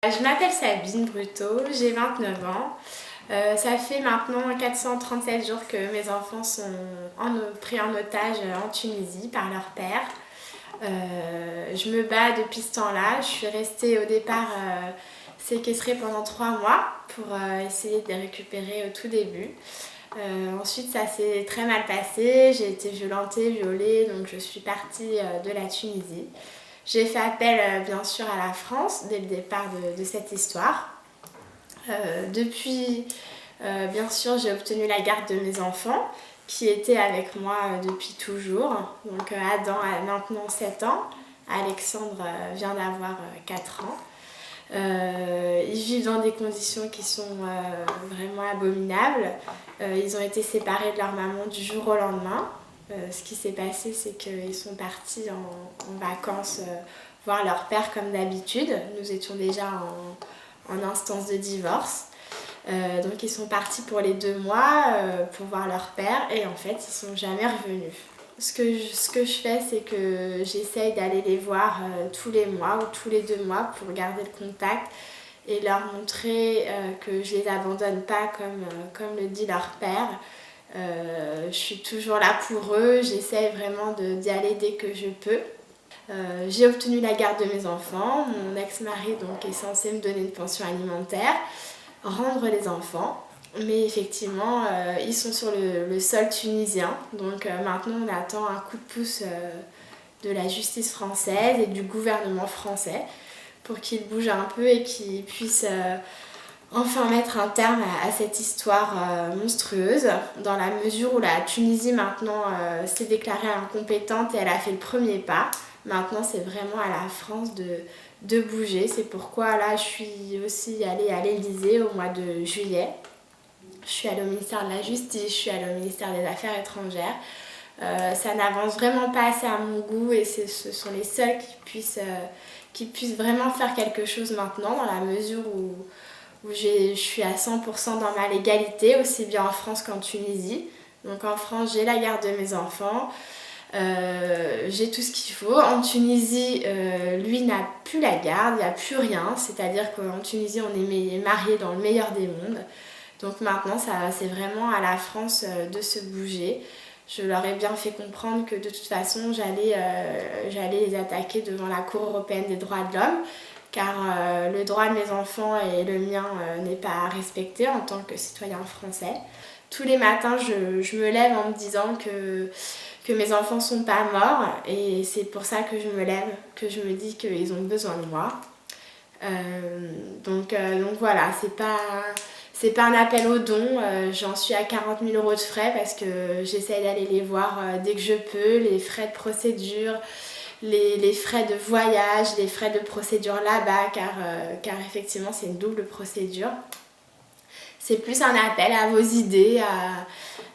Je m'appelle Sabine Bruto, j'ai 29 ans. Ça fait maintenant 437 jours que mes enfants sont pris en otage en Tunisie par leur père. Je me bats depuis ce temps-là. Je suis restée au départ séquestrée pendant 3 mois pour essayer de les récupérer au tout début. Ensuite, ça s'est très mal passé. J'ai été violentée, violée, donc je suis partie de la Tunisie. J'ai fait appel bien sûr à la France dès le départ de cette histoire. Depuis, bien sûr, j'ai obtenu la garde de mes enfants qui étaient avec moi depuis toujours. Donc Adam a maintenant 7 ans, Alexandre vient d'avoir 4 ans. Ils vivent dans des conditions qui sont vraiment abominables. Ils ont été séparés de leur maman du jour au lendemain. Ce qui s'est passé, c'est qu'ils sont partis en vacances voir leur père comme d'habitude. Nous étions déjà en instance de divorce. Donc ils sont partis pour les 2 mois pour voir leur père et en fait ils ne sont jamais revenus. Ce que je fais, c'est que j'essaye d'aller les voir tous les mois ou tous les 2 mois pour garder le contact et leur montrer que je ne les abandonne pas comme le dit leur père. Je suis toujours là pour eux, j'essaye vraiment d'y aller dès que je peux. J'ai obtenu la garde de mes enfants, mon ex-mari donc, est censé me donner une pension alimentaire, rendre les enfants. Mais effectivement, ils sont sur le sol tunisien. Donc maintenant, on attend un coup de pouce de la justice française et du gouvernement français pour qu'ils bougent un peu et qu'ils puissent enfin mettre un terme à cette histoire monstrueuse. Dans la mesure où la Tunisie maintenant s'est déclarée incompétente et elle a fait le premier pas. Maintenant, c'est vraiment à la France de bouger. C'est pourquoi là, je suis aussi allée à l'Élysée au mois de juillet. Je suis allée au ministère de la Justice, je suis allée au ministère des Affaires étrangères. Ça n'avance vraiment pas assez à mon goût et ce sont les seuls qui puissent vraiment faire quelque chose maintenant dans la mesure où je suis à 100% dans ma légalité, aussi bien en France qu'en Tunisie. Donc en France, j'ai la garde de mes enfants, j'ai tout ce qu'il faut. En Tunisie, lui n'a plus la garde, il n'y a plus rien. C'est-à-dire qu'en Tunisie, on est mariés dans le meilleur des mondes. Donc maintenant, c'est vraiment à la France de se bouger. Je leur ai bien fait comprendre que de toute façon, j'allais les attaquer devant la Cour européenne des droits de l'homme, car le droit de mes enfants et le mien n'est pas respecté en tant que citoyen français. Tous les matins, je me lève en me disant que mes enfants ne sont pas morts, et c'est pour ça que je me lève, que je me dis qu'ils ont besoin de moi. Donc voilà, c'est pas un appel aux dons, j'en suis à 40 000 € de frais parce que j'essaie d'aller les voir dès que je peux, les frais de procédure, les frais de voyage, les frais de procédure là-bas, car effectivement c'est une double procédure. C'est plus un appel à vos idées,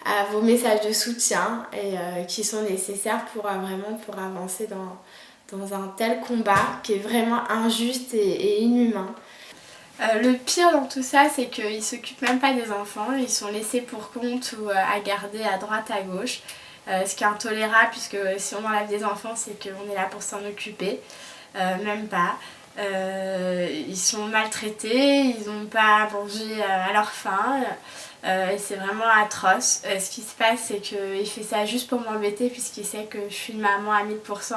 à vos messages de soutien et qui sont nécessaires pour avancer dans un tel combat qui est vraiment injuste et inhumain. Le pire dans tout ça, c'est qu'ils ne s'occupent même pas des enfants, ils sont laissés pour compte ou à garder à droite à gauche, ce qui est intolérable puisque si on enlève des enfants, c'est qu'on est là pour s'en occuper, même pas. Ils sont maltraités, ils n'ont pas mangé à leur faim. Et c'est vraiment atroce. Ce qui se passe, c'est qu'il fait ça juste pour m'embêter puisqu'il sait que je suis une maman à 1000%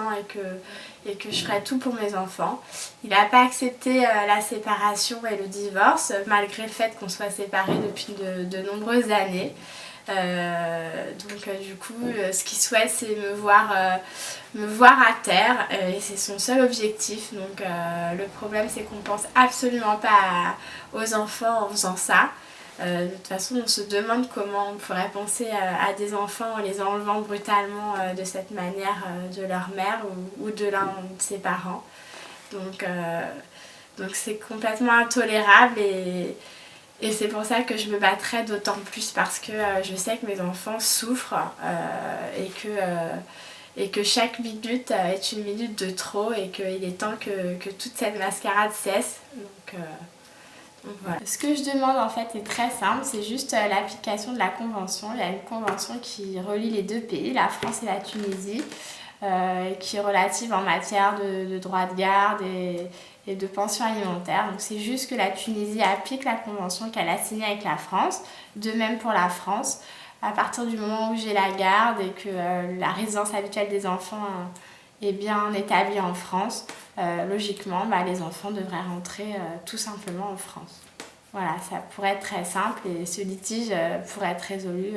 et que je ferai tout pour mes enfants. Il n'a pas accepté la séparation et le divorce malgré le fait qu'on soit séparés depuis de nombreuses années. Du coup, ce qu'il souhaite, c'est me voir à terre et c'est son seul objectif. Donc le problème, c'est qu'on pense absolument pas aux enfants en faisant ça. De toute façon, on se demande comment on pourrait penser à des enfants en les enlevant brutalement de cette manière de leur mère ou de l'un de ses parents. Donc c'est complètement intolérable et c'est pour ça que je me battrai d'autant plus parce que je sais que mes enfants souffrent et que chaque minute est une minute de trop et qu'il est temps que toute cette mascarade cesse. Donc voilà. Ce que je demande en fait est très simple, c'est juste l'application de la convention. Il y a une convention qui relie les deux pays, la France et la Tunisie, qui est relative en matière de droit de garde et de pension alimentaire. Donc c'est juste que la Tunisie applique la convention qu'elle a signée avec la France, de même pour la France. À partir du moment où j'ai la garde et que la résidence habituelle des enfants est bien établie en France, logiquement les enfants devraient rentrer tout simplement en France. Voilà, ça pourrait être très simple et ce litige pourrait être résolu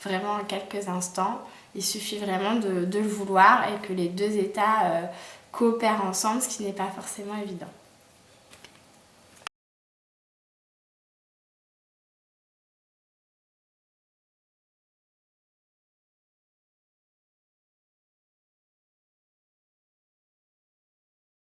vraiment en quelques instants. Il suffit vraiment de le vouloir et que les deux États coopèrent ensemble, ce qui n'est pas forcément évident.